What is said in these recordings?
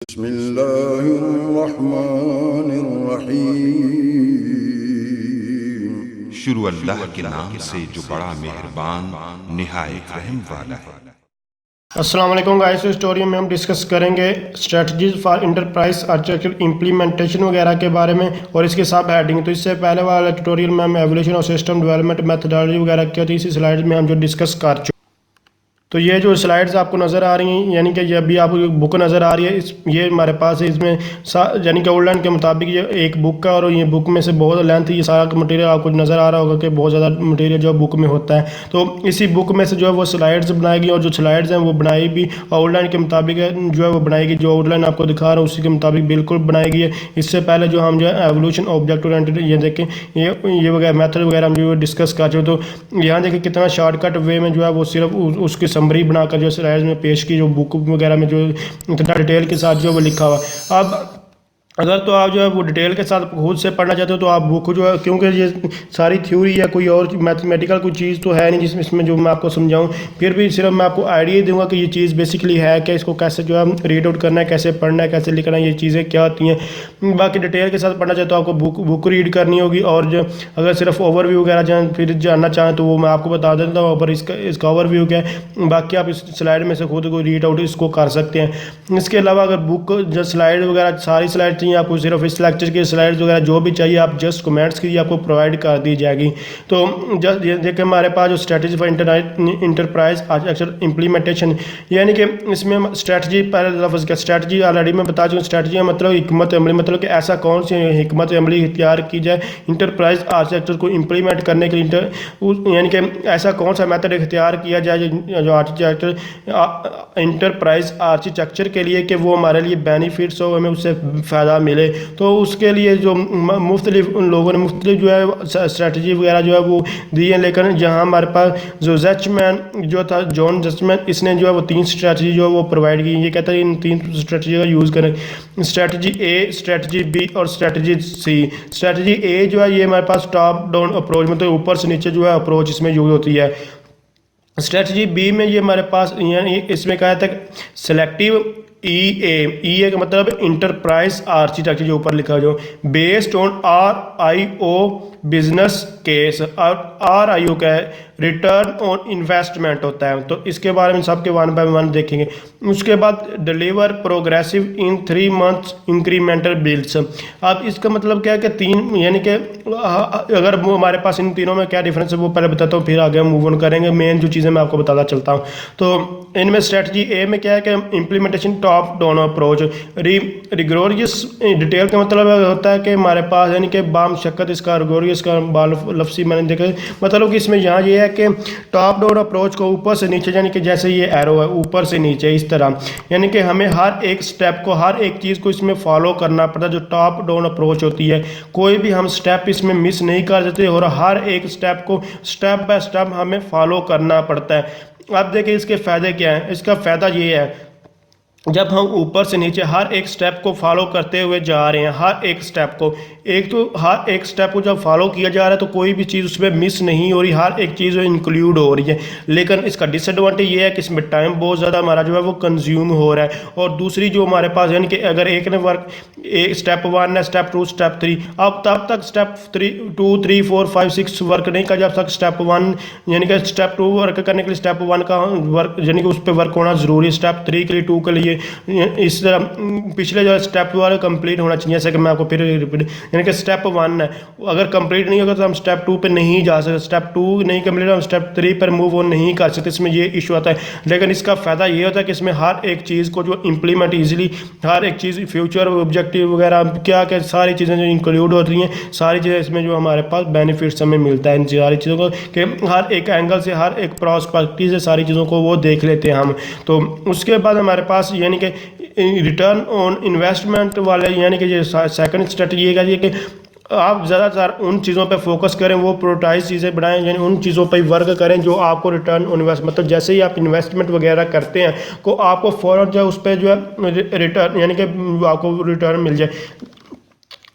बिस्मिल्लाहिर्रहमानिर्रहीम। शुरू अल्लाह के नाम से जो बड़ा मेहरबान निहायत रहम वाला है। अस्सलाम वालेकुम गाइस। इस स्टोरी में हम डिस्कस करेंगे strategies for enterprise architecture implementation वगैरह के बारे में और इसके सब हेडिंग। तो इससे पहले वाला ट्यूटोरियल में हम एवोल्यूशन और सिस्टम डेवलपमेंट मेथोडोलॉजी वगैरह क्या थी इसी स्लाइड में हम जो डिस्कस कर चुके। तो ये जो स्लाइड्स आपको नज़र आ रही हैं यानी कि ये अभी आपको बुक नज़र आ रही है ये हमारे पास है। इसमें यानी कि आउटलाइन के मुताबिक ये एक बुक का और ये बुक में से बहुत लेंथ ये सारा मटेरियल आपको नज़र आ रहा होगा कि बहुत ज़्यादा मटेरियल जो बुक में होता है। तो इसी बुक में से जो है वो स्लाइड्स बनाएगी और जो स्लाइड्स हैं वो बनाई भी आउटलाइन के मुताबिक जो है वो बनाएगी। जो आउटलाइन आपको दिखा रहा हूँ उसी के मुताबिक बिल्कुल बनाएगी है। इससे पहले जो हम जो है एवोल्यूशन ऑब्जेक्ट ओरिएंटेड ये देखें ये वगैरह मेथड वगैरह हम जो डिस्कस कर चुके। तो यहाँ देखें कितना शॉर्टकट वे में जो है वो सिर्फ उसकी समरी बनाकर जो स्लाइड्स में पेश की, जो बुक वगैरह में जो इतना डिटेल के साथ जो वो लिखा हुआ। अब अगर तो आप जो है वो डिटेल के साथ खुद से पढ़ना चाहते हो तो आप बुक जो है, क्योंकि ये सारी थ्योरी या कोई और मैथमेटिकल कोई चीज़ तो है नहीं जिसमें इसमें जो मैं आपको समझाऊं, फिर भी सिर्फ मैं आपको आइडिया दूंगा कि ये चीज़ बेसिकली है क्या, इसको कैसे जो है रीड आउट करना है, कैसे पढ़ना है, कैसे लिखना है, ये चीज़ें क्या होती हैं। बाकी डिटेल के साथ पढ़ना चाहते हो आपको बुक रीड करनी होगी। और जो अगर सिर्फ ओवरव्यू वगैरह फिर जानना चाहें तो वो मैं आपको बता देता हूँ पर इसका ओवरव्यू क्या है। बाकी आप इस स्लाइड में से खुद को रीड आउट इसको कर सकते हैं। इसके अलावा अगर बुक जो स्लाइड वगैरह सारी स्लाइड चाहिए आपको, सिर्फ इस लेक्चर की स्लाइड्स वगैरह जो भी चाहिए आप जस्ट कमेंट्स की आपको प्रोवाइड कर दी जाएगी। तो जस्ट ये देखिए हमारे पास जो strategy for enterprise architecture implementation यानी कि इसमें स्ट्रेटजी पहले लफ्ज़ क्या स्ट्रेटजी ऑलरेडी मैं बता चुका। स्ट्रेटजी मतलब हिकमत अमली, मतलब कि ऐसा कौन सी हिकमत अमली इख्तियार की जाए इंटरप्राइज आर्किटेक्चर को इम्प्लीमेंट करने के लिए, यानी कि ऐसा कौन सा मेथड इख्तियार किया जाए जो आर्किटेक्चर इंटरप्राइज आर्किटेक्चर के लिए कि वो हमारे लिए बेनिफिट्स हो, हमें उससे फ़ायदा मिले। तो उसके लिए जो मुख्तलिफ उन लोगों ने मुख्तलिफ जो है स्ट्रेटजी वगैरह जो है वो दी है। लेकिन जहाँ हमारे पास जो जजमैन जो था जॉन जजमैन, इसने जो है वो 3 स्ट्रेटजी जो है वो प्रोवाइड की। ये कहता है इन 3 स्ट्रेटजी का यूज़ करें, स्ट्रेटजी ए, स्ट्रेटजी बी और स्ट्रेटजी सी। स्ट्रेटजी ए जो है ये हमारे पास टॉप डाउन अप्रोच, मतलब ऊपर से नीचे जो है अप्रोच इसमें यूज़ होती है। स्ट्रेटजी बी में ये हमारे पास यानी इसमें कहा था ई ए का मतलब इंटरप्राइज आर्किटेक्चर जो ऊपर लिखा जो based on RIO business case. RIO क्या है, रिटर्न ऑन इन्वेस्टमेंट होता है। तो इसके बारे में सबके 1 बाय 1 देखेंगे। उसके बाद deliver progressive in 3 months incremental bills. अब इसका मतलब क्या है कि 3 यानी कि अगर वो हमारे पास इन तीनों में क्या डिफरेंस है वो पहले बताता हूँ, फिर आगे हम मूव ऑन करेंगे। मेन जो चीज़ें मैं आपको बताता चलता हूँ। तो इनमें स्ट्रेटजी ए में क्या है कि implementation top down approach. Rigorous detail का मतलब होता है कि हमारे पास यानी कि बामशक्कत, इसका रिग्रोरियस का लफ्सी मैंने देखा मतलब कि इसमें यहाँ ये है कि टॉप डाउन अप्रोच को ऊपर से नीचे, यानी कि जैसे ये एरो है ऊपर से नीचे इस तरह, यानी कि हमें हर एक स्टेप को हर एक चीज़ को इसमें फॉलो करना पड़ता है। जो टॉप डाउन अप्रोच होती है कोई भी हम स्टेप इसमें मिस नहीं कर सकते और हर एक स्टेप को स्टेप बाय स्टेप हमें फॉलो करना पड़ता है। अब देखिए इसके फ़ायदे क्या हैं। इसका फ़ायदा ये है जब हम ऊपर से नीचे हर एक स्टेप को फॉलो करते हुए जा रहे हैं, हर एक स्टेप को हर एक स्टेप को जब फॉलो किया जा रहा है तो कोई भी चीज़ उसमें मिस नहीं हो रही, हर एक चीज़ इंक्लूड हो रही है। लेकिन इसका डिसएडवांटेज ये है कि इसमें टाइम बहुत ज़्यादा हमारा जो है वो कंज्यूम हो रहा है। और दूसरी जो हमारे पास यानी कि अगर एक ने वर्क स्टेप 1 है, स्टेप 2, स्टेप 3, अब तब तक स्टेप 2, 3, 4, 5, 6 वर्क नहीं कर जब तक स्टेप 1 यानी कि स्टेप 2 वर्क करने के लिए स्टेप 1 का वर्क यानी कि उस पर वर्क होना ज़रूरी है। स्टेप 3 के लिए 2 के लिए इस तरह पिछले जो स्टेप वाला कंप्लीट होना चाहिए। जैसे कि मैं आपको फिर रिपीट यानी कि स्टेप 1 है अगर कंप्लीट नहीं होगा तो हम स्टेप 2 पे नहीं जा सकते, स्टेप 2 नहीं कंप्लीट हम स्टेप 3 पर मूव ऑन नहीं कर सकते। इसमें ये इशू आता है। लेकिन इसका फ़ायदा ये होता है कि इसमें हर एक चीज़ को जो इम्प्लीमेंट ईजिली, हर एक चीज़ फ्यूचर ऑब्जेक्टिव वगैरह क्या क्या सारी चीज़ें जो इंक्लूड होती हैं, सारी चीज़ें इसमें जो हमारे पास बेनिफिट्स हमें मिलता है इन सारी चीज़ों को कि हर एक एंगल से हर एक प्रॉस्पेक्टिव से सारी चीज़ों को वो देख लेते हैं हम। तो उसके बाद हमारे पास यानी कि रिटर्न ऑन इन्वेस्टमेंट वाले यानी कि ये सेकंड स्ट्रेटजी ये कि आप ज़्यादातर उन चीज़ों पे फोकस करें, वो प्रोटाइज चीज़ें बढ़ाएं, यानी उन चीज़ों पे वर्क करें जो आपको रिटर्न ऑन इन्वेस्ट, मतलब जैसे ही आप इन्वेस्टमेंट वगैरह करते हैं को आपको फ़ौरन जो उस पर जो है रिटर्न यानी कि आपको रिटर्न मिल जाए।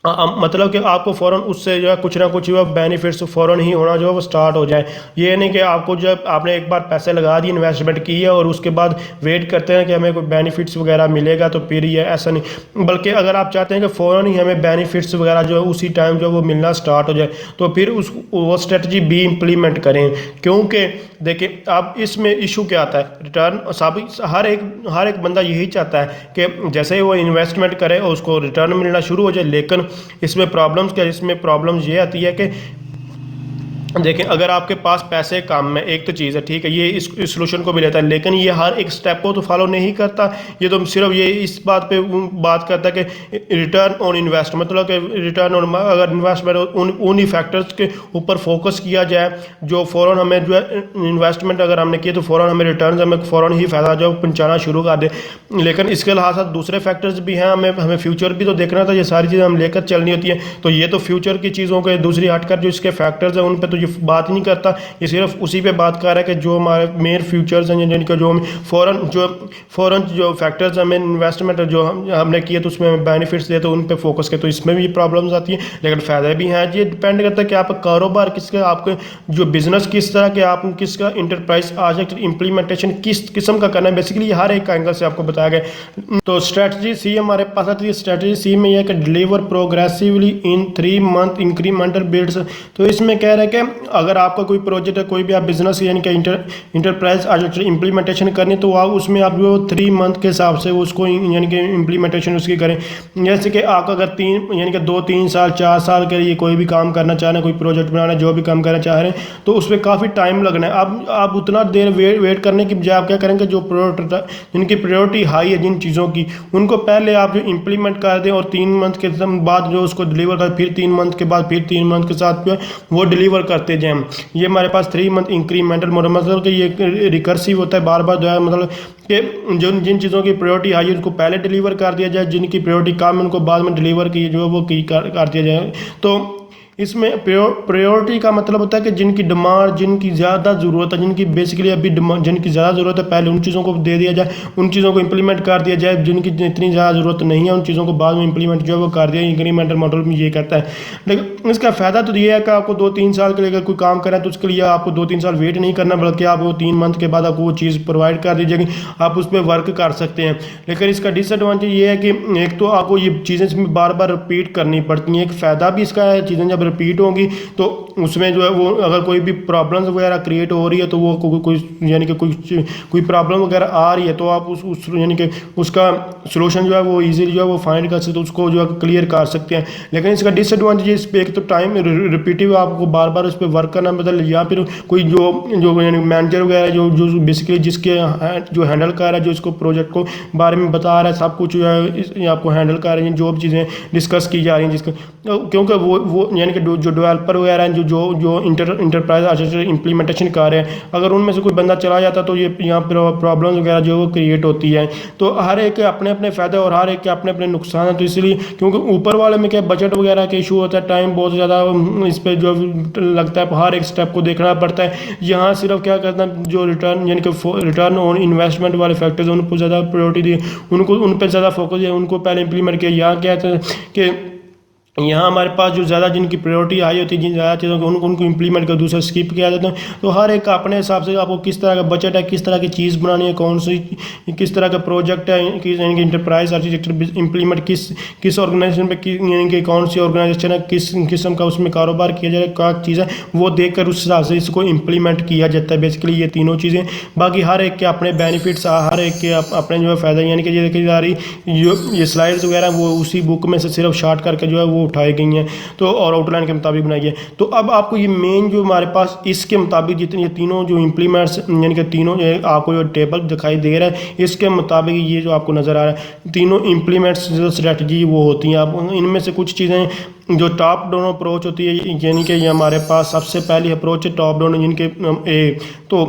मतलब कि आपको फ़ौरन उससे जो है कुछ ना कुछ जो है बेनिफिट्स फ़ौरन ही होना जो है वो स्टार्ट हो जाए। ये नहीं कि आपको जब आपने एक बार पैसे लगा दिए, इन्वेस्टमेंट की है और उसके बाद वेट करते हैं कि हमें कोई बेनिफिट्स वगैरह मिलेगा तो फिर ये ऐसा नहीं, बल्कि अगर आप चाहते हैं कि फ़ौरन ही हमें बेनिफिट्स वगैरह जो है उसी टाइम जो है वो मिलना स्टार्ट हो जाए, तो फिर उस वो स्ट्रेटजी भी इम्प्लीमेंट करें। क्योंकि देखिए अब इसमें इशू क्या आता है, रिटर्न सब हर एक बंदा यही चाहता है कि जैसे ही वो इन्वेस्टमेंट करे और उसको रिटर्न मिलना शुरू हो जाए। लेकिन इसमें प्रॉब्लम्स क्या, इसमें प्रॉब्लम्स ये आती है कि देखिए अगर आपके पास पैसे कम है एक तो चीज़ है, ठीक है, ये इस सोल्यूशन को भी लेता है, लेकिन ये हर एक स्टेप को तो फॉलो नहीं करता। ये तो सिर्फ ये इस बात पे बात करता है कि रिटर्न ऑन इन्वेस्ट, मतलब कि रिटर्न ऑन, अगर इन्वेस्टमेंट उन ही फैक्टर्स के ऊपर फोकस किया जाए जो फ़ौरन हमें जो है इन्वेस्टमेंट अगर हमने किया तो फ़ौरन हमें रिटर्न हमें फ़ौरन ही फ़ायदा जो पहुँचाना शुरू कर दे। लेकिन इसके अलावा साथ दूसरे फैक्टर्स भी हैं, हमें फ्यूचर भी तो देखना था, ये सारी चीज़ें हम लेकर चलनी होती है। तो ये तो फ्यूचर की चीज़ों के दूसरी हटकर जो इसके फैक्टर्स हैं उन पर तो बात ही नहीं करता, ये सिर्फ उसी पे बात कर रहा है कि जो हमारे मेन फ्यूचर्स हैं जिनका जो फ़ौरन जो फैक्टर्स हमें इन्वेस्टमेंट जो हमने किए तो उसमें हमें बेनिफिट्स दे तो उन पे फोकस किया, तो इसमें भी प्रॉब्लम्स आती हैं। लेकिन फ़ायदे भी हैं। ये डिपेंड करता है कि आपका कारोबार किसका, आपके जो बिज़नेस किस तरह के, आप किसका इंटरप्राइज आज इम्प्लीमेंटेशन किस किस्म का करना है, बेसिकली हर एक एंगल से आपको बताया गया। तो स्ट्रेटजी सी हमारे पास आती है। स्ट्रेटजी सी में यह है कि डिलीवर प्रोग्रेसिवली इन 3 मंथ इंक्रीमेंटल बिल्ड्स। तो इसमें कह रहे हैं कि अगर आपका कोई प्रोजेक्ट है, कोई भी आप बिजनेस यानी कि इंटरप्राइज आर्किटेक्चर इंप्लीमेंटेशन करनी, तो आप उसमें आप जो 3 मंथ के हिसाब से उसको यानी कि इंप्लीमेंटेशन उसकी करें। जैसे कि आप अगर 3 यानी कि 2-3 साल 4 साल के लिए कोई भी काम करना चाह रहे हैं, कोई प्रोजेक्ट बनाना है, जो भी काम करना चाह रहे हैं, तो उसमें काफ़ी टाइम लगना है। आप उतना देर वेट करने की बजाय आप क्या करेंगे, जो जिनकी प्रायोरिटी हाई है जिन चीज़ों की, उनको पहले आप जो इंप्लीमेंट कर दें और 3 मंथ के बाद जो उसको डिलीवर कर, फिर 3 मंथ के बाद फिर 3 मंथ के साथ जो वो डिलीवर करते जाएं। ये हमारे पास 3 मंथ इंक्रीमेंटल मॉडल, मतलब कि ये रिकर्सिव होता है, बार बार जो है, मतलब कि जिन चीज़ों की प्रायोरिटी हाई है उनको पहले डिलीवर कर दिया जाए, जिनकी प्रायोरिटी कम है उनको बाद में डिलीवर की जो है वो कर दिया जाए। तो इसमें प्रायोरिटी का मतलब होता है कि जिनकी डिमांड, जिनकी ज़्यादा ज़रूरत है, जिनकी बेसिकली अभी जिनकी ज़्यादा ज़रूरत है पहले उन चीज़ों को दे दिया जाए, उन चीज़ों को इंप्लीमेंट कर दिया जाए। जिनकी इतनी ज़्यादा ज़रूरत नहीं है उन चीज़ों को बाद में इंप्लीमेंट जो है वो कर दिया। इंक्रीमेंटल मॉडल में ये कहता है। लेकिन इसका फ़ायदा तो ये है कि आपको 2-3 साल के लिए अगर कोई काम करें तो उसके लिए आपको 2-3 साल वेट नहीं करना, बल्कि आपको 3 मंथ के बाद आपको वो चीज़ प्रोवाइड कर दी जाएगी, आप उस पर वर्क कर सकते हैं। लेकिन इसका डिसएडवांटेज ये है कि एक तो आपको ये चीज़ें बार बार रिपीट करनी पड़ती हैं। एक फ़ायदा भी इसका है, चीज़ें जब रिपीट होंगी तो उसमें जो है वो अगर कोई भी प्रॉब्लम्स वगैरह क्रिएट हो रही है तो वो कोई यानी कि कोई प्रॉब्लम वगैरह आ रही है तो आप उस यानी कि उसका सलूशन जो है वो इजीली जो है वो फाइंड कर सकते, उसको जो है क्लियर कर सकते हैं। लेकिन इसका डिसएडवांटेज इस पर एक तो टाइम रिपीटिव, आपको बार बार उस पर वर्क करना मतलब, या फिर कोई जो यानी मैनेजर वगैरह जो बेसिकली जिसके जो हैंडल कर रहा है, जो इसको प्रोजेक्ट को बारे में बता रहा है, सब कुछ जो है आपको हैंडल कर रहे हैं, जो भी चीज़ें डिस्कस की जा रही हैं जिसका, क्योंकि वो यानी कि जो डेवलपर वगैरह हैं जो इंटरप्राइज आर्किटेक्चर इंप्लीमेंटेशन कर रहे हैं, अगर उनमें से कोई बंदा चला जाता तो ये यहाँ पर प्रॉब्लम्स वगैरह जो वो क्रिएट होती है। तो हर एक के अपने अपने फ़ायदे और हर एक के अपने अपने नुकसान हैं। तो इसलिए क्योंकि ऊपर वाले में क्या बजट वगैरह का इशू होता है, टाइम बहुत ज़्यादा इस पर जो लगता है, हर एक स्टेप को देखना पड़ता है। यहाँ सिर्फ क्या करना है, जो रिटर्न यानी कि रिटर्न ऑन इन्वेस्टमेंट वाले फैक्टर्स हैं उनको ज़्यादा प्रायोरिटी दी, उन पर ज़्यादा फोकस है, उनको पहले इंप्लीमेंट किया। यहाँ क्या है कि यहाँ हमारे पास जो ज़्यादा जिनकी प्रायोरिटी हाई होती है, जिन ज़्यादा चीज़ों को उनको इंप्लीमेंट कर दूसरा स्किप किया जाता है। तो हर एक अपने हिसाब से आपको किस तरह का बजट है, किस तरह की चीज़ बनानी है, कौन सी किस तरह का प्रोजेक्ट है, यानी कि इंटरप्राइज आर्किटेक्चर इंप्लीमेंट किस ऑर्गेनाइजेशन पे, यानी कि कौन सी ऑर्गेनाइजेशन है, किस किस्म का उसमें कारोबार किया जाए, क्या चीज़ है, वो देख कर उस हिसाब से इसको इम्प्लीमेंट किया जाता है। बेसिकली ये तीनों चीज़ें, बाकी हर एक के अपने बेनिफिट्स, हर एक के अपने जो है फ़ायदा, यानी कि ये देखी जा रही ये स्लाइड्स वगैरह वो उसी बुक में से सिर्फ शार्ट करके जो है वो उठाई गई हैं, तो और आउटलाइन के मुताबिक बनाई है। तो अब आपको ये मेन जो हमारे पास इसके मुताबिक जितनी ये तीनों जो इम्प्लीमेंट्स, यानी कि तीनों आपको जो टेबल दिखाई दे रहा है इसके मुताबिक ये जो आपको नज़र आ रहा है तीनों इम्प्लीमेंट्स जो स्ट्रेटजी वो होती हैं। अब इनमें से कुछ चीज़ें जो टॉप डाउन अप्रोच होती है, यानी कि ये हमारे पास सबसे पहली अप्रोच है टॉप डाउन, जिनके तो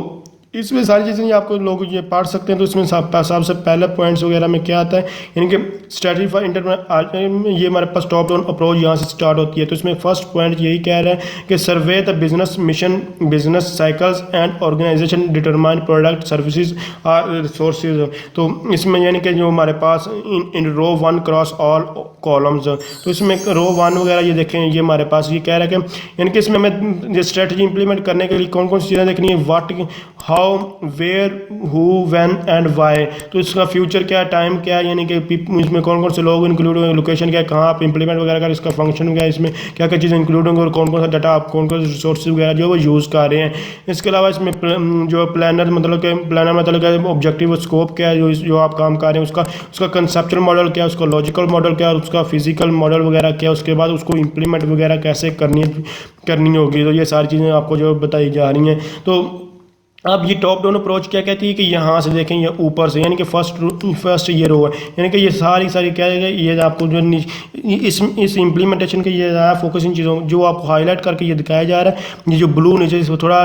इसमें सारी चीज़ें आपको लोग ये पढ़ सकते हैं। तो इसमें सबसे पहले पॉइंट्स वगैरह में क्या आता है, यानी कि स्ट्रेटजी फॉर ये हमारे पास टॉप डाउन अप्रोच यहाँ से स्टार्ट होती है। तो इसमें फर्स्ट पॉइंट यही कह रहा है कि survey the business mission, business cycles and organisation determine product services और रिसोर्सेज। तो इसमें यानी कि जो हमारे पास in row 1 cross all columns, तो इसमें रो 1 वगैरह ये देखें, ये हमारे पास ये कह रहा है कि यानी कि इसमें हमें ये स्ट्रेटजी इंप्लीमेंट करने के लिए कौन कौन सी चीज़ें देखनी है, what, how, where, who, when and why. तो इसका फ्यूचर क्या है, टाइम क्या है, यानी कि इसमें कौन कौन से लोग इंक्लूड होंगे, लोकेशन क्या है, कहाँ आप इंप्लीमेंट वगैरह कर, इसका फंक्शन क्या है, इसमें क्या क्या चीज़ें इंक्लूड होंगे और कौन कौन सा डाटा आप कौन कौन से रिसोर्स वगैरह जो वो यूज़ कर रहे हैं। इसके अलावा इसमें जो प्लानर मतलब ऑब्जेक्टिव स्कोप क्या है, जो आप काम कर रहे हैं उसका कंसेप्चुअल मॉडल क्या है, उसका लॉजिकल मॉडल क्या है, उसका फिजिकल मॉडल वगैरह क्या है, उसके बाद उसको इंप्लीमेंट वगैरह कैसे करनी होगी। तो ये सारी चीज़ें आपको जो बताई जा रही हैं। तो अब ये टॉप डाउन अप्रोच क्या कहती है कि यहाँ से देखें, ये ऊपर से, यानी कि फर्स्ट ये रो है, यानी कि ये सारी क्या है, ये आपको जो इस इम्प्लीमेंटेशन के ये फोकस इन चीज़ों जो आपको हाईलाइट करके ये दिखाया जा रहा है। ये जो ब्लू नीचे इसको थोड़ा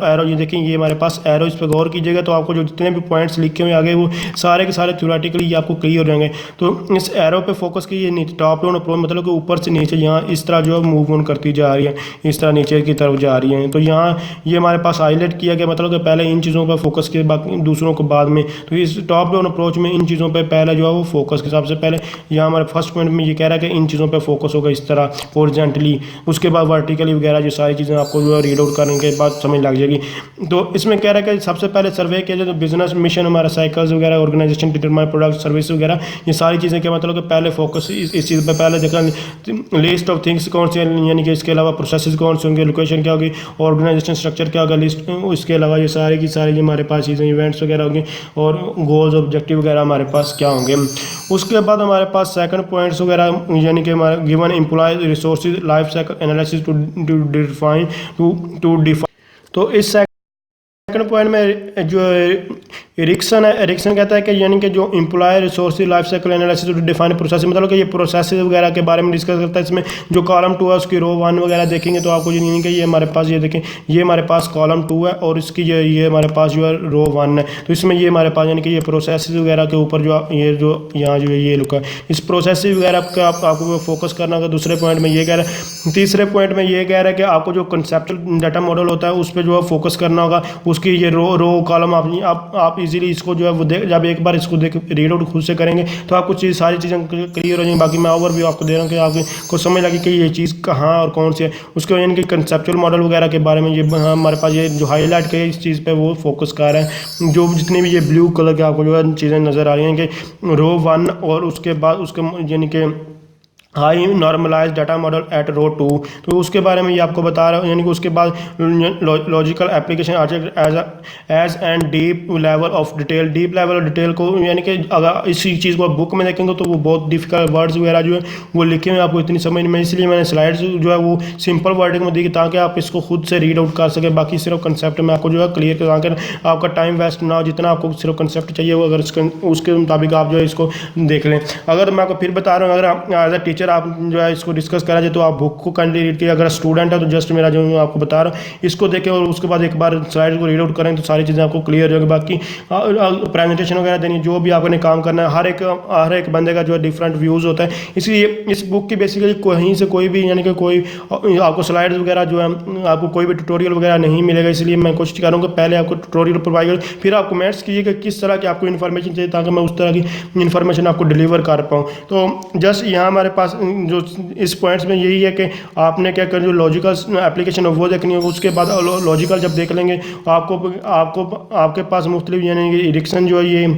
एरो ये देखें, ये हमारे पास एरो, इस पर गौर कीजिएगा तो आपको जो जितने भी पॉइंट्स लिखे हुए आगे वो सारे के सारे थ्योरेटिकली ये आपको क्लियर हो जाएंगे। तो इस एरो पे फोकस कीजिए, टॉप डाउन अप्रोच मतलब कि ऊपर से नीचे यहाँ इस तरह जो है मूव ऑन करती जा रही है, इस तरह नीचे की तरफ जा रही है। तो यहाँ ये हमारे पास हाईलाइट किया गया, मतलब पहले इन चीज़ों पर फोकस किया, बाकी दूसरों को बाद में। तो इस टॉप डाउन अप्रोच में इन चीज़ों पे पहले जो है वो फोकस के सबसे पहले यहाँ हमारे फर्स्ट पॉइंट में ये कह रहा है कि इन चीज़ों पे फोकस होगा इस तरह हॉरिजॉन्टली, उसके बाद वर्टिकली वगैरह जो सारी चीज़ें आपको जो है रीड आउट करने के बाद समझ लग जाएगी। तो इसमें कह रहा है कि सबसे पहले सर्वे किया जाए, तो बिजनेस मिशन हमारा साइकिल्स वगैरह, ऑर्गेनाइजेशन डिटरमाइन प्रोडक्ट सर्विस वगैरह, ये सारी चीज़ें क्या मतलब कि पहले फोकस इस चीज़ पर पहले देखा, लिस्ट ऑफ थिंग्स कौन से, यानी कि इसके अलावा प्रोसेसेस कौन से होंगे, लोकेशन क्या होगी, ऑर्गेनाइजेशन स्ट्रक्चर क्या होगा, लिस्ट, इसके अलावा ये सारी की सारी हमारे पास चीज़ें इवेंट्स वगैरह होंगे और गोल्स ऑब्जेक्टिव वगैरह हमारे पास क्या होंगे। उसके बाद हमारे पास सेकंड पॉइंट्स वगैरह, यानी कि हमारा given employ resources life cycle analysis to define. तो इस सेकंड पॉइंट में जो एरिक्सन है, एरिक्सन कहता है कि यानी कि जो employ resource life cycle analysis to define process, मतलब कि ये प्रोसेस वगैरह के बारे में डिस्कस करता है। इसमें जो कॉलम 2 है उसकी रो 1 वगैरह देखेंगे तो आपको यानी कि ये हमारे पास ये देखें, ये हमारे पास कॉलम 2 है और इसकी ये हमारे पास जो है रो 1 है। तो इसमें ये हमारे पास यानी कि ये प्रोसेस वगैरह के ऊपर जो ये जो यहाँ जो है ये लुका है, इस प्रोसेस वगैरह का आपको फोकस करना होगा। दूसरे पॉइंट में ये कह रहा है, तीसरे पॉइंट में ये कह रहा है कि आपको जो कंसेप्चुअल डाटा मॉडल होता है उस पर जो है फोकस करना होगा। उसकी ये रो कॉलम आप इजीली इसको जो है वो जब एक बार इसको देख रीड आउट खुद से करेंगे तो आपको सारी चीज़ें क्लियर हो जाएंगी। बाकी मैं ओवरव्यू आपको दे रहा हूँ कि आपको समझ लगे कि ये चीज़ कहाँ और कौन सी है। उसके यानी कि कंसेप्चुअल मॉडल वगैरह के बारे में ये हमारे पास ये जो हाईलाइट किया इस चीज़ पे वो फोकस कर रहे हैं। जो जितनी भी ये ब्लू कलर के आपको जो है चीज़ें नज़र आ रही हैं कि रो 1 और उसके बाद उसके यानी कि high normalize data model at row 2, तो उसके बारे में ये आपको बता रहा हूँ। यानी कि उसके बाद logical application edge and deep level of detail, deep level of detail को यानी कि अगर इसी चीज़ को बुक में देखेंगे तो वो बहुत डिफिकल्ट वर्ड्स वगैरह जो है वो लिखे हुए आपको इतनी समझ में, इसलिए मैंने स्लाइड्स जो है वो सिंपल वर्डिंग में दी ताकि आप इसको खुद से रीड आउट कर सकें। बाकी सिर्फ कंसेप्ट में आपको जो है क्लियर कर ताकि आपका टाइम वेस्ट ना हो। जितना आपको सिर्फ कंसेप्ट चाहिए वो अगर उसके मुताबिक आप जो है इसको देख लें। अगर मैं आपको फिर बता रहा हूँ, अगर एज अ टीचर आप जो है इसको डिस्कस करा जाए तो आप बुक को काइंडली रीड कीजिए। अगर स्टूडेंट है तो जस्ट मेरा जो आपको बता रहा हूँ इसको देखें और उसके बाद एक बार स्लाइड को रीड आउट करें तो सारी चीज़ें आपको क्लियर होगी। बाकी प्रेजेंटेशन वगैरह देनी, जो भी आपने काम करना है, हर एक बंदे का जो है डिफरेंट व्यूज़ होता है। इसलिए इस बुक की बेसिकली कहीं से कोई भी यानी कि कोई आपको स्लाइड्स वगैरह जो है आपको कोई भी ट्यूटोरियल वगैरह नहीं मिलेगा। इसलिए मैं कोशिश करूँगा पहले आपको ट्यूटोरियल प्रोवाइड करूँ, फिर आप कमेंट्स कीजिएगा किस तरह की आपको इन्फॉर्मेशन चाहिए ताकि मैं उस तरह की इन्फॉर्मेशन आपको डिलीवर कर पाऊँ। तो जस्ट यहाँ हमारे पास जो इस पॉइंट्स में यही है कि आपने क्या कर जो लॉजिकल एप्लीकेशन है वो देखनी होगी। उसके बाद लॉजिकल जब देख लेंगे आपके पास मुख्तलिफ यानी कि एडिक्शन जो है ये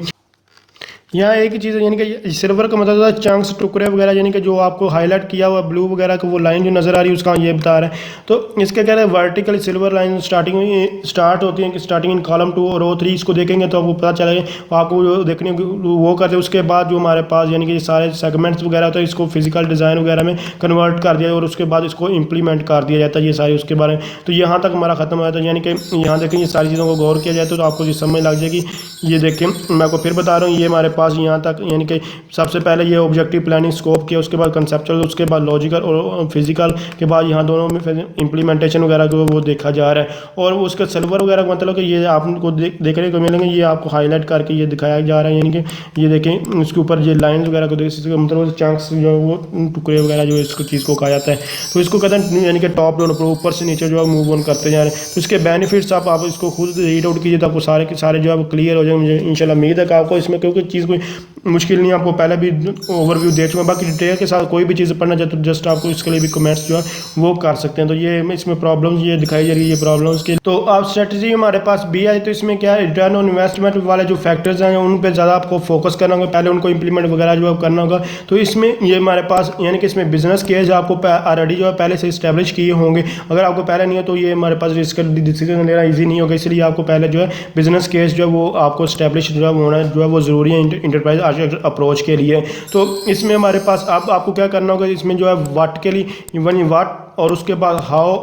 यहाँ एक ही चीज़ है, यानी कि सिल्वर का मतलब होता है चंक्स, टुकड़े वगैरह, यानी कि जो आपको हाईलाइट किया हुआ ब्लू वगैरह का वो लाइन जो नज़र आ रही है उसका ये बता रहा है। तो इसके कह रहे हैं वर्टिकल सिल्वर लाइन स्टार्ट होती है कि स्टार्टिंग इन कॉलम 2 और रो 3, इसको देखेंगे तो आपको पता चलेगा। आपको जो देखने वो करते हैं उसके बाद जो हमारे पास यानी कि सारे सेगमेंट्स वगैरह होते हैं इसको फिजिकल डिज़ाइन वगैरह में कन्वर्ट कर दिया और उसके बाद इसको इम्प्लीमेंट कर दिया जाता है ये सारी उसके बारे में। तो यहाँ तक हमारा ख़त्म हो जाता है। यानी कि यहाँ देखें ये सारी चीज़ों को गौर किया जाए तो आपको ये समझ लग जाएगी। ये देखें मैं आपको फिर बता रहा हूँ, ये हमारे पास यहाँ तक, यानी कि सबसे पहले ये ऑब्जेक्टिव प्लानिंग स्कोप किया, उसके बाद कंसेप्चुअल, उसके बाद लॉजिकल और फिजिकल के बाद यहाँ दोनों में फिर इंप्लीमेंटेशन वगैरह को वो देखा जा रहा है। और उसका सर्वर वगैरह का मतलब कि ये आपको देखने को मिलेंगे, ये आपको हाईलाइट करके ये दिखाया जा रहा है, यानी कि ये देखें उसके ऊपर ये लाइन्स वगैरह को देख सकते, मतलब चंक्स जो वो टुकड़े वगैरह जो इसको चीज़ को कहा जाता है, तो इसको कहते हैं यानी कि टॉप डाउन ऊपर से नीचे जो है मूव ऑन करते जा रहे हैं। तो इसके बेनिफिट्स आप इसको खुद रीड आउट कीजिए तो आपको सारे के सारे जो है क्लियर हो जाएंगे। मुझे इंशाल्लाह उम्मीद है कि आपको इसमें क्योंकि चीज़ कोई मुश्किल नहीं, आपको पहले भी ओवरव्यू दे चुका, बाकी डिटेल के साथ कोई भी चीज़ पढ़ना चाहते तो जस्ट आपको इसके लिए भी कमेंट्स जो है वो कर सकते हैं। तो ये इसमें प्रॉब्लम्स ये दिखाई जा रही है, ये प्रॉब्लम्स के तो आप स्ट्रेटजी हमारे पास भी आई, तो इसमें क्या है रिटर्न ऑन इन्वेस्टमेंट वाले जो फैक्टर्स हैं उन पर ज़्यादा आपको फोकस करना होगा, पहले उनको इंप्लीमेंट वगैरह जो है करना होगा। तो इसमें ये हमारे पास यानी कि इसमें बिजनेस केस आपको ऑलरेडी जो है पहले से इस्टेब्लिश किए होंगे, अगर आपको पहले नहीं हो तो ये हमारे पास इसका डिसीजन लेना ईजी नहीं होगा, इसलिए आपको पहले जो है बिजनेस केस जो है वो आपको इस्टेब्लिश जो है होना जो है वो ज़रूरी है इंटरप्राइज अप्रोच के लिए। तो इसमें हमारे पास अब आपको क्या करना होगा, इसमें जो है व्हाट के लिए इवन व्हाट और उसके बाद हाउ,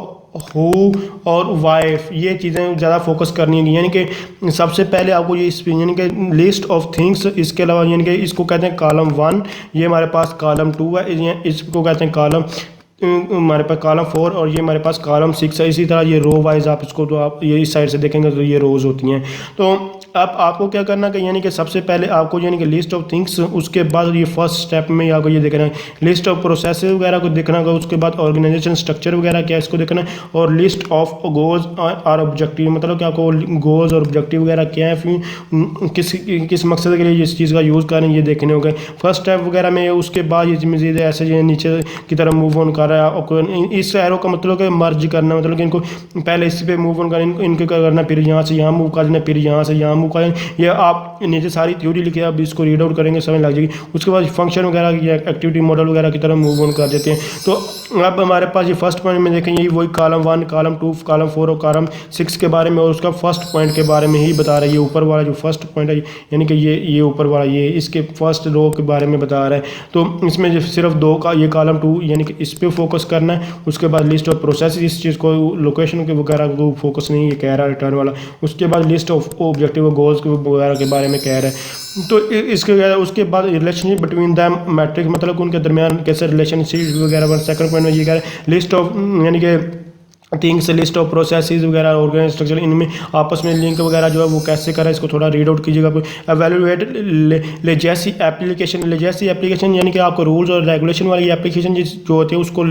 हु और वाइफ, ये चीज़ें ज़्यादा फोकस करनी है। यानी कि सबसे पहले आपको ये यानी कि लिस्ट ऑफ थिंग्स, इसके अलावा यानी कि इसको कहते हैं कॉलम 1, ये हमारे पास कॉलम 2 है, इसको कहते हैं कॉलम हमारे पास कॉलम 4 और ये हमारे पास कॉलम 6 है। इसी तरह ये रो वाइज आप इसको तो आप ये इस साइड से देखेंगे तो ये रोज़ होती हैं। तो अब आपको क्या करना है यानी कि सबसे पहले आपको यानी कि लिस्ट ऑफ थिंग्स, उसके बाद ये फर्स्ट स्टेप में आपको ये देखना है लिस्ट ऑफ प्रोसेस वगैरह को देखना होगा, उसके बाद ऑर्गेनाइजेशन स्ट्रक्चर वगैरह क्या है इसको देखना है, और लिस्ट ऑफ गोल्स और ऑब्जेक्टिव, मतलब कि आपको गोल्स और ऑब्जेक्टिव वगैरह क्या है, फिर किस मकसद के लिए इस चीज़ का यूज़ करें ये देखने होगा फर्स्ट स्टेप वगैरह में। उसके बाद ये मज़ीद ऐसे ये नीचे की तरफ मूव ऑन कर रहा है, इस एरो का मतलब है मर्ज करना, मतलब कि इनको पहले इस पे मूव ऑन करना, इनको क्या करना, फिर यहाँ से यहाँ मूव कर देना, फिर यहाँ से यहाँ मूव कर, ये आप नीचे सारी थ्योरी लिखे आप इसको रीड आउट करेंगे समझ लग जाएगी। उसके बाद फंक्शन वगैरह या एक्टिविटी मॉडल वगैरह की तरह मूव ऑन कर देते हैं। तो अब हमारे पास ये फर्स्ट पॉइंट में देखें, यही वही कॉलम 1, कॉलम 2, कॉलम 4 और कॉलम 6 के बारे में, और उसका फर्स्ट पॉइंट के बारे में ही बता रहा है। ये ऊपर वाला जो फर्स्ट पॉइंट है यानी कि ये ऊपर वाला ये इसके फर्स्ट रो के बारे में बता रहा है। तो इसमें जो सिर्फ 2 का ये कॉलम 2 यानी कि इस पर फोकस करना है। उसके बाद लिस्ट ऑफ प्रोसेस, इस चीज़ को लोकेशन के वगैरह को फोकस नहीं ये कह रहा है रिटर्न वाला। उसके बाद लिस्ट ऑफ ऑब्जेक्टिव गोल्स वगैरह के बारे में कह रहा है। तो इसके उसके बाद रिलेशनशिप बिटवीन दैम मैट्रिक्स, मतलब उनके दरमियान कैसे रिलेशनशिप वगैरह। सेकंड पॉइंट में ये कह रहा है लिस्ट ऑफ यानी कि थिंग्स, लिस्ट ऑफ प्रोसेसेस वगैरह, ऑर्गेनाइज स्ट्रक्चर, इनमें आपस में लिंक वगैरह जो है वो कैसे करें इसको थोड़ा रीड आउट कीजिएगा। Evaluate legacy application, legacy application यानी कि आपको रूल्स और रेगुलेशन वाली एप्लीकेशन जो होती है उसको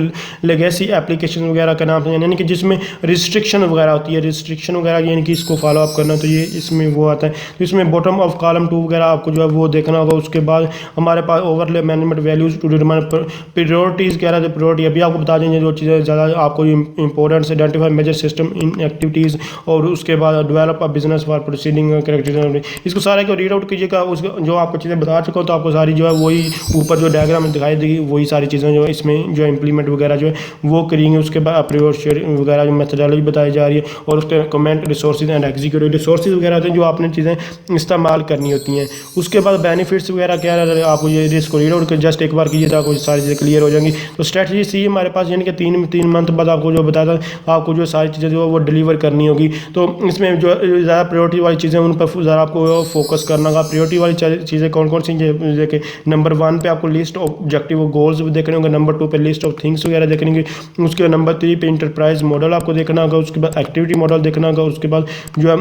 लेगेसी एप्लीकेशन वगैरह का नाम है, यानी कि जिसमें रिस्ट्रिक्शन वगैरह होती है, रिस्ट्रिक्शन वगैरह यानी कि इसको फॉलो अप करना, तो ये इसमें वो आता है। तो इसमें बॉटम ऑफ कॉलम 2 वगैरह आपको जो है वो देखना होगा। उसके बाद हमारे पास overlay management values to determine priorities कह रहे थे, प्रायोरिटी अभी आपको बता देंगे जो चीज़ें ज़्यादा आपको important identify major system in activities, और उसके बाद develop a business for proceeding character, इसको सारे को रीड आउट कीजिएगा। उसको जो आपको चीज़ें बता चुका हूँ तो आपको सारी जो है वही ऊपर जो डायग्राम दिखाई देगी वही सारी चीज़ें जो इसमें जो इम्प्लीमेंट वगैरह जो है वो करेंगे। उसके बाद अप्रोच शेयरिंग वगैरह जो मेथोडोलॉजी बताई जा रही है, और उसके comment resources and executive resources वगैरह होते हैं जो आपने चीज़ें इस्तेमाल करनी होती हैं। उसके बाद बेनिफिट्स वगैरह क्या है आपको ये इसको रीड आउट जस्ट एक बार कीजिए तो आपको सारी चीज़ें क्लियर हो जाएंगी। तो स्ट्रेटजी सी हमारे पास यानी कि 3 मंथ बाद आपको जो बताया था आपको जो सारी चीज़ें जो वो डिलीवर करनी होगी। तो इसमें जो ज़्यादा प्रायोरिटी वाली चीज़ें उन पर ज़्यादा आपको फोकस करना होगा। प्रायोरिटी वाली चीज़ें कौन कौन सी देखें, नंबर 1 पे आपको लिस्ट ऑफ ऑब्जेक्टिव गोल्स देखने होंगे, नंबर 2 पे लिस्ट ऑफ थिंग्स वगैरह देखने होंगे, उसके नंबर 3 पे इंटरप्राइज मॉडल आपको देखना होगा, उसके बाद एक्टिविटी मॉडल देखना होगा, उसके बाद जो है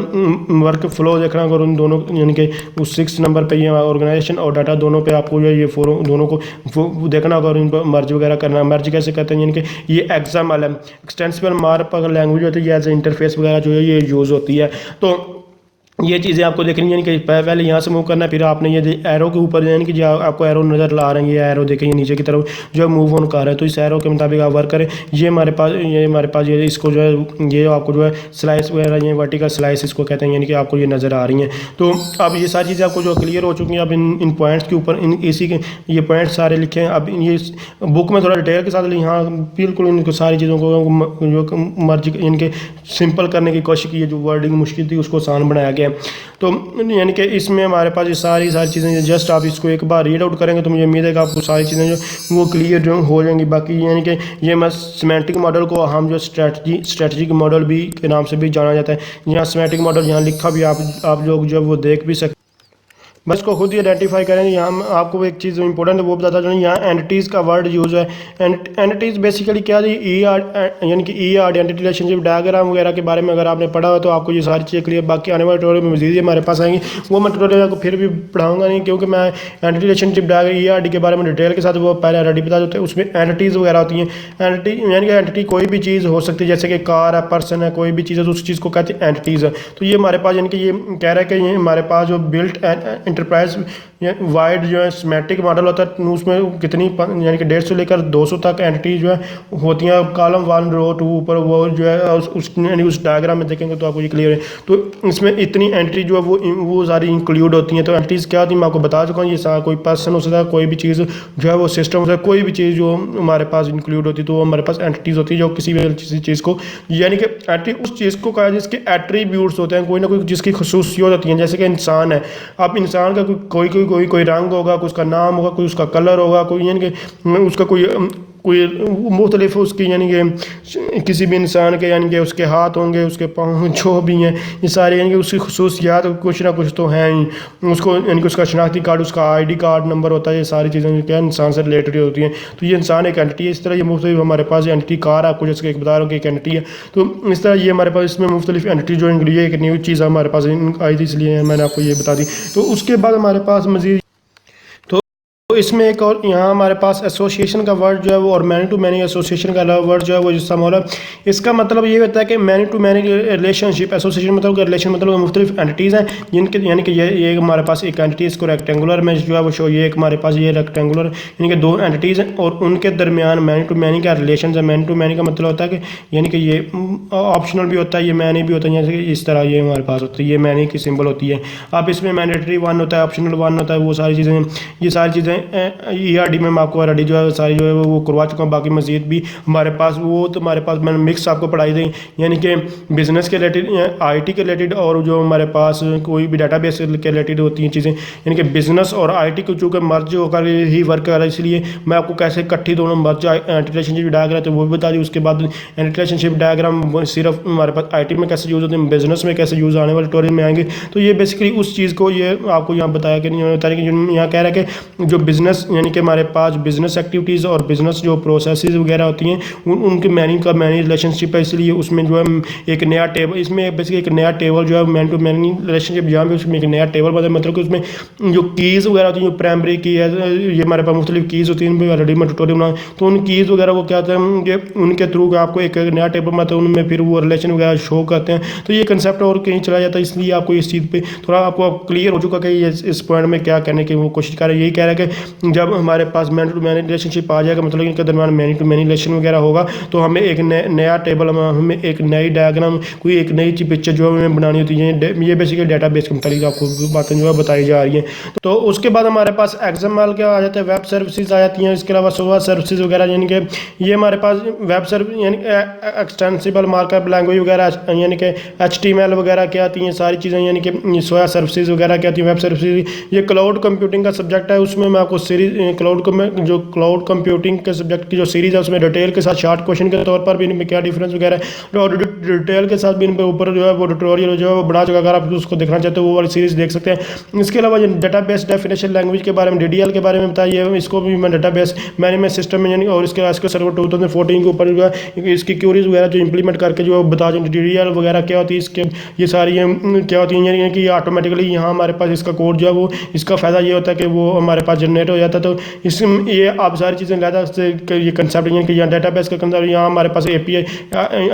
वर्क फ्लो देखना होगा, उन दोनों यानी कि उस 6 नंबर पे ये ऑर्गेनाइजेशन और डाटा दोनों पे आपको जो है ये दोनों को देखना होगा, और इन पर मर्ज वगैरह करना। मर्ज कैसे करते हैं, यानी कि ये एग्जाम्पल है एक्सटेंसिबल मार्कअप लैंग्वेज होती है, एज इंटरफेस वगैरह जो है ये यूज़ होती है। तो ये चीज़ें आपको देखनी यानी कि पहले यहाँ से मूव करना है, फिर आपने ये एरो के ऊपर यानी कि जो आपको एरो नज़र ला रहे हैं, ये एरो देखें नीचे की तरफ जो मूव ऑन कर रहा है, तो इस एरो के मुताबिक आप वर्क करें। ये हमारे पास ये इसको जो है ये आपको जो है स्लाइस वगैरह ये वर्टिकल स्लाइस इसको कहते हैं, यानी कि आपको ये नज़र आ रही हैं। तो अब ये सारी चीज़ें आपको जो क्लियर हो चुकी हैं। अब इन पॉइंट्स के ऊपर इसी के ये पॉइंट सारे लिखे हैं। अब ये बुक में थोड़ा डिटेल के साथ यहाँ बिल्कुल इनको सारी चीज़ों को जो मर्ज इनके सिंपल करने की कोशिश की है, जो वर्डिंग मुश्किल थी उसको आसान बनाया गया। तो यानी कि इसमें हमारे पास ये सारी चीज़ें जस्ट आप इसको एक बार रीड आउट करेंगे तो मुझे उम्मीद है कि आपको सारी चीज़ें जो वो क्लियर जो हो जाएंगी। बाकी यानी कि ये मैं सिमेंटिक मॉडल को हम जो स्ट्रेटजिक मॉडल भी के नाम से भी जाना जाता है। यहाँ सिमेंटिक मॉडल यहाँ लिखा भी आप लोग जो वो देख भी सकते। बस को खुद ही आइडेंटिफाई करें। यहाँ मैं आपको एक चीज़ इंपॉर्टेंट है वो बताता चलूँ, यहाँ एंटिटीज़ का वर्ड यूज़ है। एंटिटीज़ बेसिकली क्या जी, ई आर यानी कि E R entity relationship diagram वगैरह के बारे में अगर आपने पढ़ा हो तो आपको ये सारी चीज़ें क्लियर। बाकी आने वाले ट्यूटोरियल में मज़ीद हमारे पास आएंगी, वो मैं ट्यूटोरियल आपको फिर भी पढ़ाऊंगा नहीं, क्योंकि मैं entity relationship diagram E R D के बारे में डिटेल के साथ वो पहले ऑलरेडी बता देते हैं। उसमें एंटिटीज़ वगैरह होती हैं। एंटिटी यानी कि एंटिटी कोई भी चीज़ हो सकती है, जैसे कि कार है, पर्सन है, कोई भी चीज़ है तो उस चीज़ को कहते हैं एंटिटीज़ है। तो ये हमारे पास यानी कि ये कह रहा है कि ये हमारे पास जो बिल्ट इंटरप्राइज वाइड जो है सिमेट्रिक मॉडल होता है, उसमें कितनी यानी कि 150 लेकर 200 तक एंटिटी जो है होती हैं। कॉलम 1 रो 2 ऊपर वो जो है उस डायग्राम में देखेंगे तो आपको ये क्लियर है। तो इसमें इतनी एंटिटी जो है वो सारी इंक्लूड होती हैं। तो एंटिटीज़ क्या होती है मैं आपको बता चुका हूँ। ये कोई पर्सन हो सकता है, कोई भी चीज़ जो है वो सिस्टम हो सकता है, कोई भी चीज़ जो हमारे पास इंक्लूड होती है तो वो हमारे पास एंटिटीज़ होती है जो किसी भी चीज़ को यानी कि एंटिटी उस चीज़ को कहा जिसके एट्रीब्यूट्स होते हैं, कोई ना कोई जिसकी खसूसियत होती हैं। जैसे कि इंसान है, अब इंसान का कोई रंग होगा, कोई उसका नाम होगा, कोई उसका कलर होगा, कोई यानी कि उसका कोई मुख्तलिफ उसकी यानी कि किसी भी इंसान के यानी कि उसके हाथ होंगे, उसके पाँव जो भी हैं, ये सारे यानी कि उसकी खसूसियात कुछ ना कुछ तो हैं ही। उसको यानी कि उसका शनाख्ती कार्ड, उसका आईडी कार्ड नंबर होता है, ये सारी चीज़ें क्या इंसान से रिलेटेड होती हैं। तो ये इंसान एक एंटिटी है। इस तरह ये मुख्तलिफ हमारे पास एंटिटी कार आपको जैसे एक बता रहा हूँ कि एक एंटिटी है। तो इस तरह ये हमारे पास इसमें मुख्तलिफ एंटिटी जो इंक्लूड एक न्यू चीज़ हमारे पास आई थी, इसलिए मैंने आपको ये बता दी। तो उसके बाद हमारे पास मज़ीद तो इसमें एक और यहाँ हमारे पास एसोसिएशन का वर्ड जो है वो और मैनी टू मैनी एसोसिएशन का वर्ड जो है वो जिसका मोला, इसका मतलब ये होता है कि many to many relationship. Association मतलब रिलेशन मतलब मुख्तलिफ एंटिटीज़ हैं जिनके यानी कि ये हमारे पास एक एंटिटी, इसको रेक्टेंगुलर में जो है वो शो, ये एक हमारे पास ये रेक्टेंगुलर यानी कि 2 एंटिटीज़ हैं और उनके दरमियान मैनी टू मैनी का रिलेशन है। मैनी टू मैनी का मतलब होता है कि यानी कि ये ऑप्शनल भी होता है, ये मैनी भी होता है, जैसे कि इस तरह ये हमारे पास होती है, ये मैनी की सिंबल होती है। अब इसमें मैंडेटरी 1 होता है, ऑप्शनल 1 होता है, वो सारी चीज़ें, ये सारी चीज़ें ERD में मैं आपको ऑलरेडी जो है सारी जो है वो करवा चुका हूँ। बाकी मज़ीद भी हमारे पास वो तो हमारे पास मैंने मिक्स आपको पढ़ाई दी, यानी कि बिज़नेस के रिलेटेड, IT के रिलेटेड और जो हमारे पास कोई भी डाटाबेस के रिलेटेड होती हैं चीज़ें, यानी कि बिज़नेस और IT को चूँकि मर्ज होकर ही वर्क कर रहा है, इसलिए मैं आपको कैसे इकट्ठी दोनों मर्ज रिलेशनशिप डायग्राम तो वो भी बता दी। उसके बाद रिलेशनशिप डायग्राम सिर्फ हमारे पास IT में कैसे यूज़ होते हैं, बिज़नेस में कैसे यूज़ आने वाले ट्यूटोरियल में आएंगे। तो ये बेसिकली उस चीज़ को ये आपको यहाँ बताया कि नहीं होता है कि यहाँ कह रहा है कि जो बिज़नेस यानी कि हमारे पास बिज़नेस एक्टिविटीज़ और बिज़नेस जो प्रोसेसेस वगैरह होती हैं उनके मैनी का मैनी रिलेशनशिप है, इसलिए उसमें जो है एक नया टेबल, इसमें बेसिकली एक नया टेबल जो है मैन टू मैनी रिलेशनशिप जहाँ पे उसमें एक नया टेबल बना, मतलब कि उसमें जो कीज़ वगैरह होती हैं, जो प्राइमरी की है, ये हमारे पास मुख्तलिफ कीज़ होती हैं, ऑलरेडी मैं ट्यूटोरियल बना, तो उन कीज़ वगैरह वो क्या होता है उनके थ्रू आपको एक नया टेबल बनाते हैं, उनमें फिर वो रिलेशन वगैरह शो करते हैं। तो ये कंसेप्ट और कहीं चला जाता है, इसलिए आपको इस चीज़ पर थोड़ा आपको क्लियर हो चुका कि ये इस पॉइंट में क्या कहने की वो कोशिश कर रहे हैं। यही कह रहा है कि जब हमारे पास मैन टू मैनी रिलेशनशिप आ जाएगा, मतलब इनके दरमियान मैनी टू मैनी रिलेशन वगैरह होगा, तो हमें एक नया टेबल, हमें एक नई डायग्राम, कोई एक नई पिक्चर जो हमें बनानी होती है। ये बेसिकली डेटाबेस के मुताबिक आपको बातें जो है बताई जा रही हैं। तो उसके बाद हमारे पास XML क्या आ जाता है, वेब सर्विसेज आ जाती हैं। इसके अलावा सोवा सर्विसेज वगैरह, यानी कि ये हमारे पास वेब सर्विस यानी एक्सटेंसिबल मार्कअप लैंग्वेज वगैरह, यानी कि HTML वगैरह क्या आती हैं सारी चीज़ें, यानी कि सोया सर्विसेज वगैरह क्या आती हैं, वेब सर्विसेज। ये क्लाउड कंप्यूटिंग का सब्जेक्ट है, उसमें मैं आपको सीरीज क्लाउड कंप्यूटिंग के सब्जेक्ट की जो सीरीज़ है उसमें डिटेल के साथ शॉर्ट क्वेश्चन के तौर पर भी इनमें क्या डिफरेंस वगैरह है और डिटेल के साथ भी इन पे ऊपर जो है वो ट्यूटोरियल जो है वो बना चुका। अगर आप उसको देखना चाहते हो वो वाली सीरीज़ देख सकते हैं। इसके अलावा ये डेटाबेस डेफिनेशन लैंग्वेज के बारे में DDL के बारे में बताइए, इसको भी मैं डेटाबेस मैनेजमेंट सिस्टम में यानी और इसके सर्वर 2014 के ऊपर जो है इसकी क्यूरीज वगैरह जो इंप्लीमेंट करके जो बता दें DDL वगैरह क्या होती है, इसके ये सारी क्या होती है, यानी कि ऑटोमेटिकली यहाँ हमारे पास इसका कोड जो है वो इसका फ़ायदा ये होता है कि वो हमारे पास जनरेट हो जाता है। तो इस ये आप सारी चीज़ें लादा से ये कंसेप्ट यानी कि यहाँ डेटाबेस का कंसेप्ट, यहाँ हमारे पास API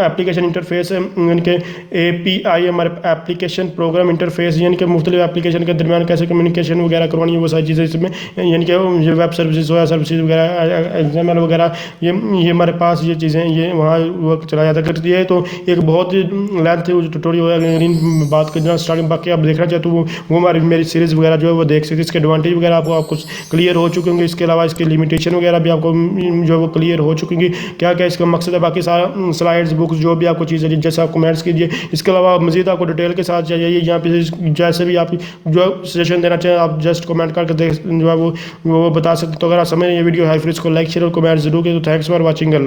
एप्लीकेशन इंटरफेस है, यानी कि API हमारे एप्लीकेशन प्रोग्राम इंटरफेस, यानी कि मुख्तलिफ एप्लीकेशन के दरमियान कैसे कम्युनिकेशन वगैरह करवानी है, वो सारी चीज़ें इसमें, यानी कि ये वेब सर्विसेज सोया सर्विसेज वगैरह XML वगैरह ये हमारे पास ये चीज़ें ये वहाँ वर्क चला जाता करती है। तो एक बहुत ही लेंथ ट्यूटोरियल होगा बात करना स्टार्टिंग, बाकी आप देखना चाहते हो वो हमारी मेरी सीरीज़ वगैरह जो है वो देख सकते हैं। इसके एडवांटेज वगैरह आपको क्लियर हो चुके होंगे, इसके अलावा इसकी लिमिटेशन वगैरह भी आपको जो है वो क्लियर हो चुकी, क्या क्या इसका मकसद है, बाकी सारा स्लाइड्स बुक्स जो भी आपको चीज़ है जैसे आप कमेंट्स कीजिए। इसके अलावा मज़ीद आपको डिटेल के साथ चाहिए, यहाँ पे जैसे भी आप जो सजेशन देना चाहें आप जस्ट कमेंट करके जो है वो बता सकते। तो अगर आप समझ ये वीडियो है फिर इसको लाइक शेयर और कमेंट जरूर करें। तो थैंक्स फॉर वॉचिंग।